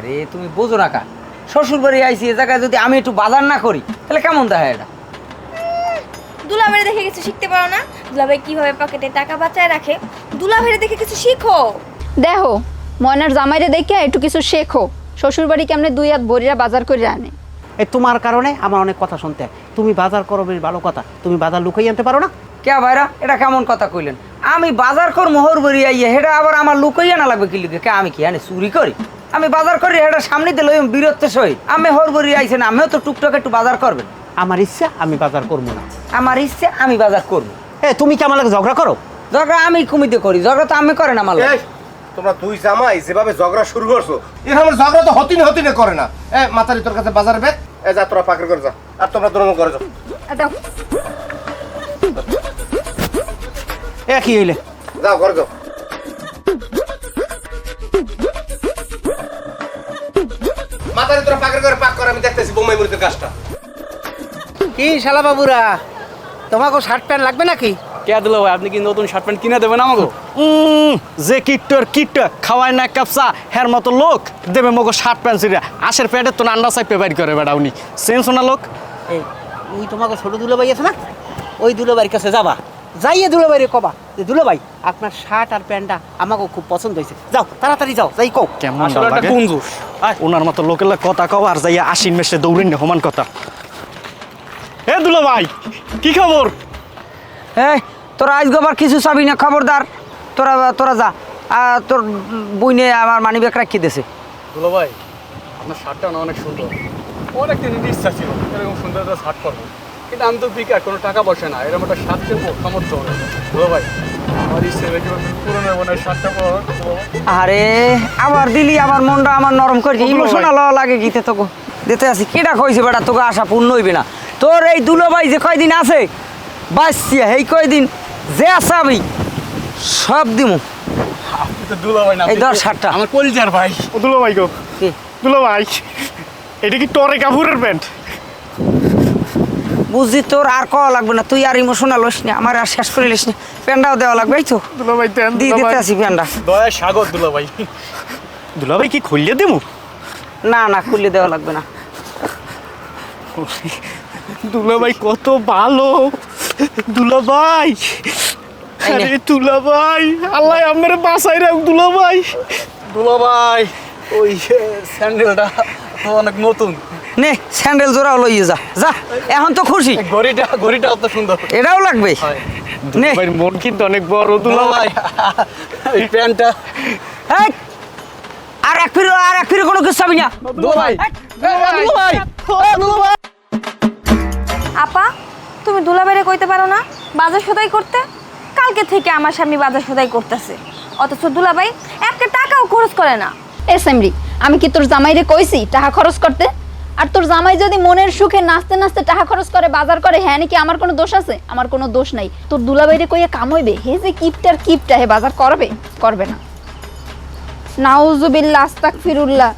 আরে তুমি বোঝো না কা, শ্বশুর বাড়ি আইছি এ জায়গায় যদি আমি একটু বাজার না করি তাহলে কেমন দেখায় এটা? দুলাভাইরে দেখে কিছু শিখতে পারো না? দুলাভাই কিভাবে পকেটে টাকা বাঁচায় রাখে, দুলাভাইরে দেখে কিছু শিখো। দেখো ময়নার জামাইরে দেখে একটু কিছু শেখো। শ্বশুর বাড়ি কেমনে দুই হাত বড়িরা বাজার করে আনে। এই তোমার কারণে আমার অনেক কথা শুনতে হয়। তুমি বাজার করো বেশ ভালো কথা, তুমি বাজার লুকাই আনতে পারো না? কে ভাইরা, এটা কেমন কথা কইলেন? আমি বাজার কর মোহর বাড়ি আইয়া হেটা আবার আমার লুকাইয়া না লাগবে কি লিখে? কে আমি কি আনে চুরি করি? আমি বাজার করি হেটা সামনে দিল বীরত্ব সহিত। আমি হর বাড়ি আইছেন, আমিও তো টুকটাক একটু বাজার করবেন। আমার ইচ্ছা আমি বাজার করবো না। আমার ইচ্ছে আমি বাজার করবো। তুমি কি আমার লাগে ঝগড়া করো? ঝগড়া আমি কুমিতে করি, ঝগড়া তো আমি করেন আমার লগে। তোমরা দুই জামাই যেভাবে ঝগড়া শুরু করছো, এরকম ঝগড়া তো হতিনে করে না। মাতারি তোর কাছে বাজার ব্যাগ, যা তোরা পাকড় করে যা, আর তোমরা দুজন করে যাও। কি হইলে? যাও ঘরে যাও। মাতারি তোরা পাকড় করে পাক করে, আমি দেখতেছি বোমাই মুড়িতে কাজটা। কি শালা বাবুরা, তোমাকে শার্ট প্যান্ট লাগবে নাকি? কে দিল ভাই? আপনি কি নতুন শার্ট প্যান্ট কিনে দেবেন আমাকে? যে কিট খাওয়ায় না কাপসা হের মতো লোক দেবে মগো শার্ট প্যান্ট ছিঁড়ে আশের প্যান্টের তো আন্ডা চাই পেপার করে বেড়া উনি সেন্স না লোক। এই ওই তোমাকে ছোট দুলাভাই আছে না, ওই দুলাভাইয়ের কাছে যাবা, যাইয়ে দুলাভাইরে কবা যে দুলাভাই আপনার শার্ট আর প্যান্টটা আমাকে খুব পছন্দ হয়েছে, যাও তাড়াতাড়ি যাও, যাই কও। কেমন একটা কঞ্জুস ওনার মতো লোকের কথা কও আর যাইয়া আশিন মেসে দৌড়েন না সমান কথা। এ দুলা ভাই কি খবর? এই তোরা আজ গোবার কিছু চাবি না, খবরদার। তোরা যা, তোর বইনে আমার মানি ব্যাগ রাখি দিয়েছে। দুলা ভাই আপনার শার্টটা না অনেক সুন্দর, অনেক দিনের ইচ্ছা ছিল এরকম সুন্দর একটা শার্ট করবো, কিন্তু আমি তো বিকার কোনো টাকা পয়সা না, এরকম একটা শার্ট কিনবো সামর্থ্য হবে। দুলা ভাই আমার ইচ্ছে পুরোনো মনে শার্টটা পাওয়া। আরে আবার দিলি, আমার মনটা আমার নরম করে ইমোশনাল লাগে গীতে তোকে দিতে আসি। কেটা কইছে বেটা তোকে আশা পূর্ণ হইবে না? তোর এই দুলো ভাই যে কয়দিন আছে বাঁচছিয়া, এই কয়দিন যে আসাবি সব দিমু। দুলা ভাই না, এই ধর শার্টটা আমার কলিজার ভাই। ও দুলা ভাই গো, কি? দুলা ভাই এটা কি টরে কাপুরের প্যান্ট? বুঝছি, তোর আর কওয়া লাগবে না, তুই আর ইমোশনাল হইস না, আমার আর শেষ করে লিস না। প্যান্ডাও দেওয়া লাগবে, এই তো দুলা ভাই দেন, দিয়ে দিতে আসি প্যান্ডা। দয়া সাগর দুলা ভাই। দুলা ভাই কি খুললে দেবো? না না, খুললে দেওয়া লাগবে না। দুলা ভাই কত ভালো, দুলা ভাই। আরে দুলা ভাই আল্লাহ আমার বাঁচাই রাখ দুলা ভাই। দুলা ভাই ওই স্যান্ডেলটা তো অনেক নতুন, নে স্যান্ডেল জোড়াও লইয়ে যা, যা এখন তো খুশি। ঘড়িটা অত সুন্দর, এটাও লাগবে। দুলা ভাইয়ের মন কিন্তু অনেক বড় দুলা ভাই। এই প্যান্টটা এই, আর এক ফিরে কোনো কিছু চাবি না। দুলা ভাই, দুলা ভাই, দুলা ভাই। আপা, তুমি দুলাভাইরে কইতে পারো না বাজার সদাই করতে? কালকে থেকে আমার স্বামী বাজার সদাই করতেছে, অথচ দুলাভাই একটা টাকাও খরচ করে না। এ সেমরি, আমি কি তোর জামাইরে কইছি টাকা খরচ করতে? আর তোর জামাই যদি মনের সুখে নাচতে নাচতে টাকা খরচ করে বাজার করে, হ্যাঁ নাকি আমার কোনো দোষ আছে? আমার কোনো দোষ নাই। তোর দুলাভাইরে কইয়া কাম হইবে? হে যে কিপটা হে বাজার করবে না। নাউজুবিল্লাহ, আস্তাগফিরুল্লাহ।